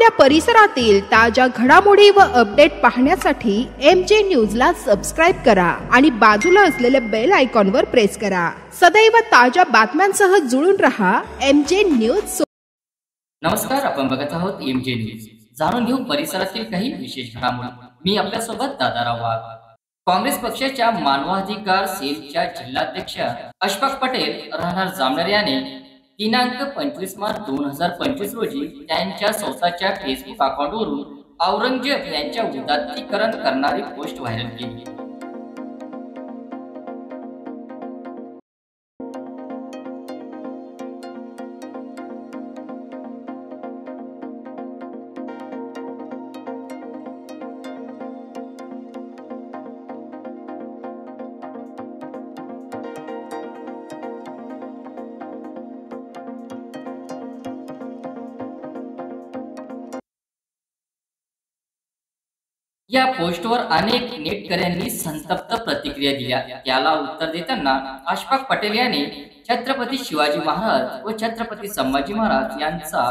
आपल्या परिसरातील ताज्या घडामोडी व अपडेट पाहण्यासाठी MJ न्यूजला सबस्क्राइब करा आणि बाजूला असलेले बेल आयकॉनवर प्रेस करा। सदैव ताज्या बातम्यांसह जुळून रहा MJ न्यूज। नमस्कार, आपण बघत आहोत MJ न्यूज। जाणून घेऊ परिसरातील काही विशेष घडामोडी। मी आपल्यासोबत दादाराव वाघ। काँग्रेस पक्षाच्या मानवाधिकार सेलच्या जिल्हाध्यक्ष अशफाक पटेल राहणार जामनेर याने दिनांक 25 मार्च 2025 रोजी त्यांच्या स्वतःच्या फेसबुक अकाउंटवरून औरंगजेब यांच्या उदात्तीकरण करणारी पोस्ट व्हायरल केली। या पोस्टवर अनेक नेटकऱ्यांनी संतप्त प्रतिक्रिया दिल्या। त्याला उत्तर देताना अशफाक पटेल यांनी छत्रपती शिवाजी महाराज व छत्रपती संभाजी महाराज यांचा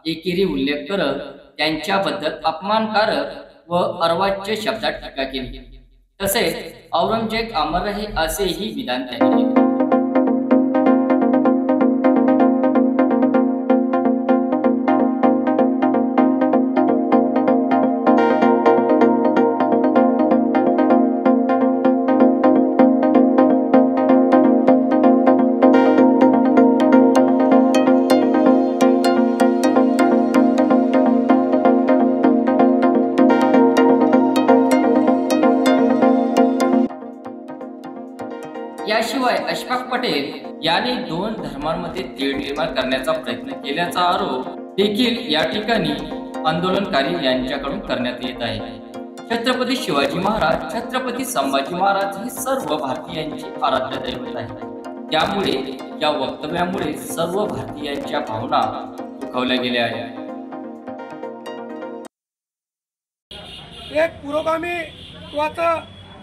एकेरी उल्लेख करत त्यांच्याबद्दल अपमानकारक व अर्वाच्य शब्दात टीका केली। तसेच औरंगजेब अमर रहे असेही विधान त्यांनी केले। याशिवाय अशफाक पटेल यांनी दोन धर्मांमध्ये तेढ निर्माण करण्याचा प्रयत्न केल्याचा आरोप देखील या ठिकाणी आंदोलनकारी यांच्याकडून करण्यात येत आहे। छत्रपती शिवाजी महाराज, छत्रपती संभाजी महाराज हे सर्व भारतीयांची आराध्य दैवत आहे। त्यामुळे या वक्तव्यामुळे सर्व भारतीयांच्या भावना दुखावल्या गेल्या आहेत। एक पुरोगामी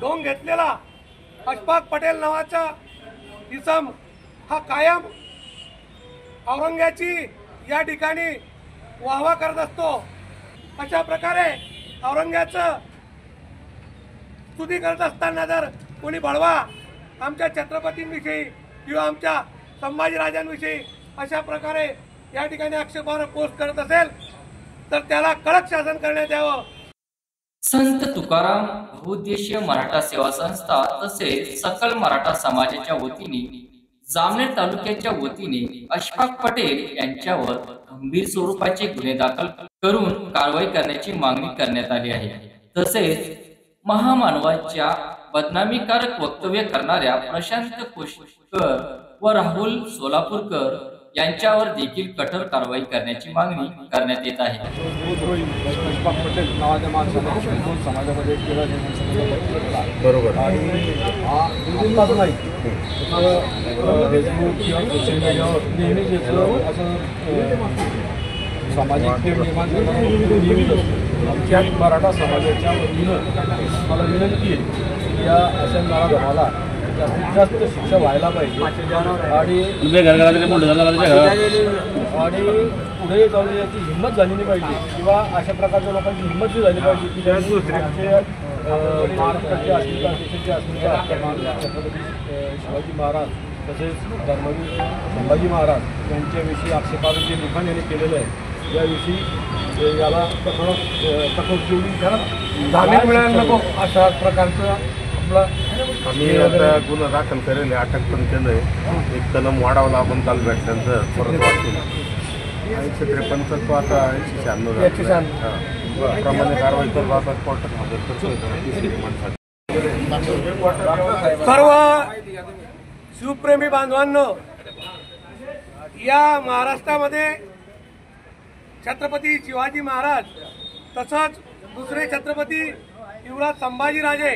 ढोंग घेतलेला अशफाक पटेल नावाचा इसम हा कायम औरंग्याची या ठिकाणी वाहवा करत असतो। अशा प्रकारे औरंग्याचं स्तुती करत असताना जर कोणी बळवा आमच्या छत्रपतींविषयी किंवा आमच्या संभाजीराजांविषयी अशा प्रकारे या ठिकाणी आक्षेपार्ह पोस्ट करत असेल तर त्याला कडक शासन करण्यात यावं। संत तुकाराम बहुउद्देशीय मराठा सेवा संस्था तसेच सकल मराठा समाजाच्या वतीने जामनेर तालुक्याच्या वतीने अशफाक पटेल यांच्यावर गंभीर स्वरूपाचे गुन्हे दाखल करून कारवाई करण्याची मागणी करण्यात आली आहे। तसेच महामानवाच्या बदनामीकारक वक्तव्य करणाऱ्या प्रशांत पुष्कर व राहुल सोलापूरकर यांच्यावर देखील कठोर कारवाई करण्याची मागणी करण्यात येत आहे। अशफाक पटेल नावाच्या माणसाने समाजामध्ये केला बरोबर आणि हा आत्ताच नाही फेसबुक किंवा सोशल मीडियावर नेहमीच असं सामाजिक तेढ निर्माण नेहमीच असतो। आमच्या मराठा समाजाच्या वतीनं मला विनंती आहे की या अशा नराधमाला जास्तीत जास्त शिक्षा व्हायला पाहिजे आणि पुढे जाऊन याची हिंमत झाली नाही पाहिजे किंवा अशा प्रकारच्या लोकांची हिंमत झाली पाहिजे की महाराष्ट्राची अस्मिता, देशाची अस्मिता छत्रपती शिवाजी महाराज तसेच धर्मवीर संभाजी महाराज यांच्याविषयी आक्षेपार्ह जे लिखाण यांनी केलेलं आहे याविषयी याला कठोर जेवढी जामीन मिळायला नको अशा प्रकारचं आम्ही आता गुन्हा दाखल करेल, अटक पण केलंय। एक कलम वाढवला आपण काल भेटल्यानंतर परत वाचून 153 तो आता 196 प्रमाणे कारवाई करतो। आता कोर्टात हजर करतो। सर्व शिवप्रेमी बांधवांनो, या महाराष्ट्रामध्ये छत्रपती शिवाजी महाराज तसंच दुसरे छत्रपती युवराज संभाजीराजे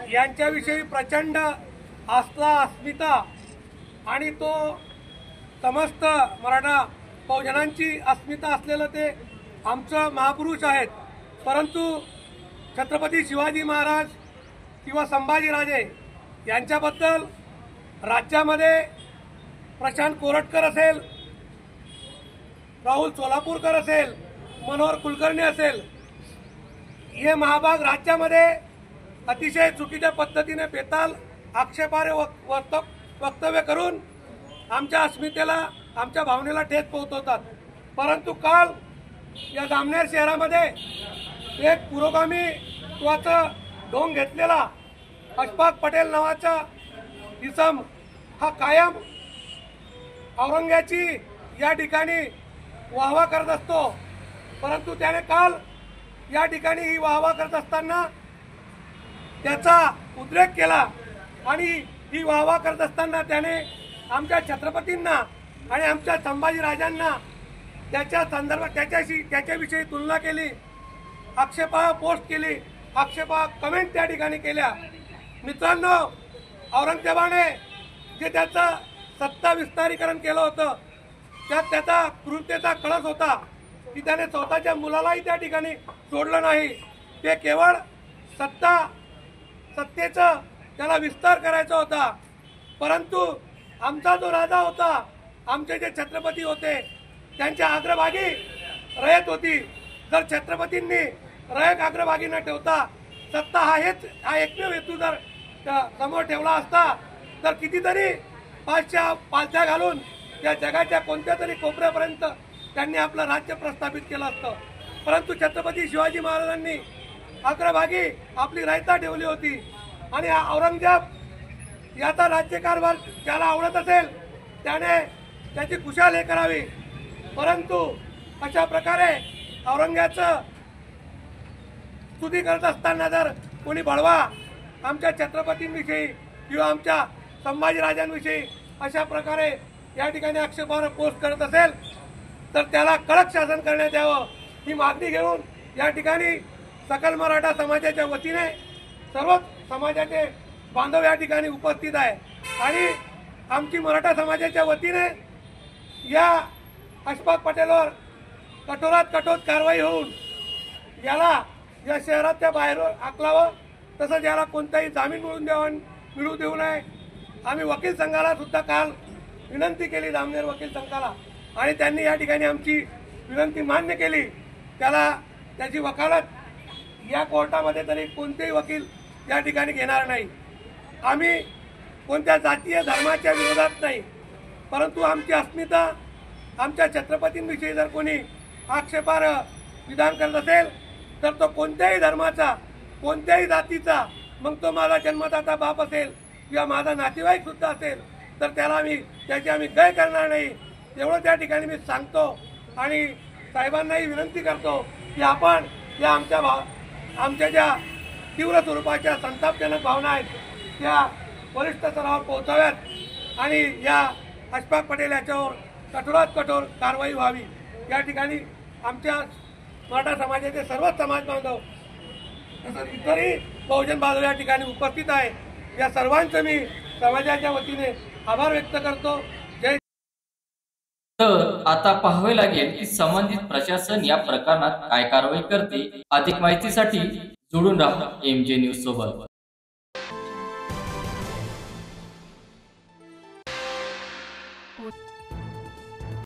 यांच्याविषयी प्रचंड आस्था, अस्मिता आणि तो समस्त मराठा बहुजनांची अस्मिता असलेलं ते आमचं महापुरुष आहेत। परंतु छत्रपती शिवाजी महाराज किंवा संभाजीराजे यांच्याबद्दल राज्यामध्ये प्रशांत कोरटकर असेल, राहुल सोलापूरकर असेल मनोहर कुलकर्णी असेल, हे महाभाग राज्यामध्ये अतिशय चुकीच्या पद्धतीने बेताल आक्षेपार्ह वक्तव्य करून आमच्या अस्मितेला, आमच्या भावनेला ठेच पोहोचवतात. परंतु काल या जामनेर शहरामध्ये एक पुरोगामीत्वाचं ढोंग घेतलेला अशफाक पटेल नावाचा इसम हा कायम औरंग्याची या ठिकाणी वाहवा करत असतो. परंतु त्याने काल या ठिकाणी ही वाहवा करत असताना त्याचा उद्रेक केला आणि ही वाहवा करत असताना त्याने आमच्या छत्रपतींना आणि आमच्या संभाजीराजांना त्याच्या संदर्भात त्याच्याविषयी तुलना केली, आक्षेपार्ह पोस्ट केली, आक्षेपार्ह कमेंट त्या ठिकाणी केल्या. मित्रांनो, औरंगजेबाने जे त्याचं सत्ता विस्तारीकरण केलं होतं त्यात त्याचा क्रूरतेचा कळस होता की त्याने स्वतःच्या मुलालाही त्या ठिकाणी सोडलं नाही. ते केवळ सत्तेचं त्याला विस्तार करायचा होता. परंतु आमचा जो राजा होता, आमचे जे छत्रपती होते, त्यांच्या अग्रभागी रयत होती. जर छत्रपतींनी रयत अग्रभागी न ठेवता सत्ता हा एकमेव हेतू जर समोर ठेवला असता तर कितीतरी पालथ्या घालून या जगाच्या कोणत्या तरी कोपऱ्यापर्यंत त्यांनी आपलं राज्य प्रस्थापित केलं असतं. परंतु छत्रपती शिवाजी महाराजांनी अग्रभागी आपली रयता ठेवली होती आणि औरंगजेब याचा राज्यकारभार ज्याला आवडत असेल त्याने त्याची कुशाल हे करावी. परंतु अशा प्रकारे औरंग्याचं स्तुती करत असताना जर कोणी बळवा आमच्या छत्रपतींविषयी किंवा आमच्या संभाजीराजांविषयी अशा प्रकारे या ठिकाणी आक्षेपार्ह पोस्ट करत असेल तर त्याला कडक शासन करण्यात यावं ही मागणी घेऊन या ठिकाणी सकल मराठा समाजाच्या वतीने सर्व समाजाचे बांधव या ठिकाणी उपस्थित आहे आणि आमची मराठा समाजाच्या वतीने या अशफाक पटेलवर कठोरात कठोर कारवाई होऊन याला या शहराच्या बाहेर हाकलावं, तसंच याला कोणताही जामीन मिळू देऊ नये. आम्ही वकील संघाला सुद्धा काल विनंती केली, जामनेर वकील संघाला, आणि त्यांनी या ठिकाणी आमची विनंती मान्य केली. त्याची वकालत या कोर्टामध्ये तरी कोणतेही वकील या ठिकाणी घेणार नाही. आम्ही कोणत्या जातीय धर्माच्या विरोधात नाही, परंतु आमची अस्मिता, आमच्या छत्रपतींविषयी जर कोणी आक्षेपार्ह विधान करत असेल तर तो कोणत्याही धर्माचा, कोणत्याही जातीचा, मग तो माझा जन्मदाता बाप असेल किंवा माझा नातेवाईक सुद्धा असेल तर त्याची आम्ही गय करणार नाही. एवढं त्या ठिकाणी मी सांगतो आणि साहेबांनाही विनंती करतो की आपण या आमच्या ज्या तीव्र स्वरूपाच्या संतापजनक भावना आहेत त्या वरिष्ठ स्तरावर पोहोचाव्यात आणि या अशफाक पटेल याच्यावर कठोरात कठोर कारवाई व्हावी. या ठिकाणी आमच्या मराठा समाजाचे सर्वच समाज बांधव तसंच इतरही बहुजन बांधव या ठिकाणी उपस्थित आहे. या सर्वांचं मी समाजाच्या वतीने आभार व्यक्त करतो. जय. तर आता पाहावे लागेल की संबंधित प्रशासन या प्रकरणात काय कारवाई करते. अधिक माहितीसाठी जोडून राहा MJ न्यूज सोबत.